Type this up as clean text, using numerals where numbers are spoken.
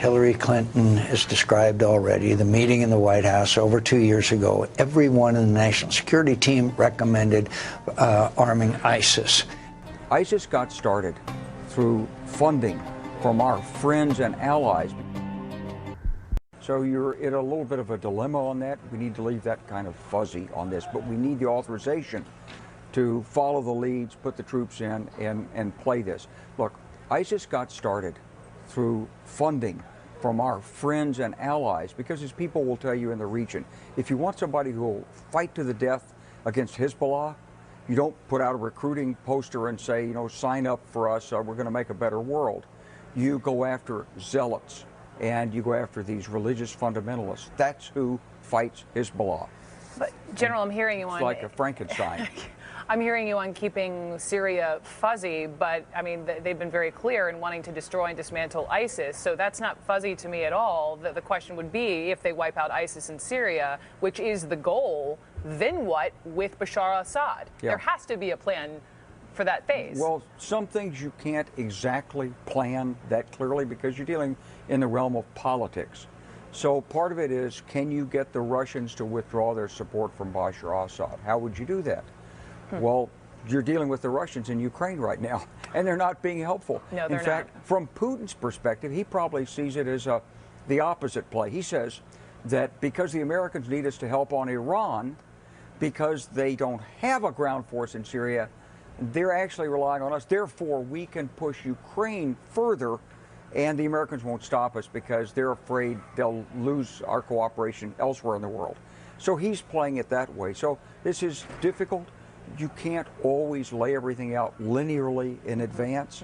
Hillary Clinton has described already, the meeting in the White House over 2 years ago, everyone in the national security team recommended arming ISIS. ISIS got started through funding from our friends and allies. So you're in a little bit of a dilemma on that. We need to leave that kind of fuzzy on this, but we need the authorization to follow the leads, put the troops in, and play this. Look, ISIS got started through funding from our friends and allies, because as people will tell you in the region, if you want somebody who will fight to the death against Hezbollah, you don't put out a recruiting poster and say, you know, sign up for us, we're going to make a better world. You go after zealots, and you go after these religious fundamentalists. That's who fights Hezbollah. But General, I'm hearing you on... It's like a Frankenstein. I'm hearing you on keeping Syria fuzzy, but I mean, they've been very clear in wanting to destroy and dismantle ISIS, so that's not fuzzy to me at all. The question would be, if they wipe out ISIS in Syria, which is the goal, then what with Bashar al-Assad? Yeah. There has to be a plan for that phase. Well, some things you can't exactly plan that clearly because you're dealing in the realm of politics. So part of it is, can you get the Russians to withdraw their support from Bashar al-Assad? How would you do that? Well, you're dealing with the Russians in Ukraine right now, and they're not being helpful. No, they're in fact, not. From Putin's perspective, he probably sees it as the opposite play. He says that because the Americans need us to help on Iran, because they don't have a ground force in Syria, they're actually relying on us. Therefore, we can push Ukraine further, and the Americans won't stop us because they're afraid they'll lose our cooperation elsewhere in the world. So he's playing it that way. So this is difficult. You can't always lay everything out linearly in advance.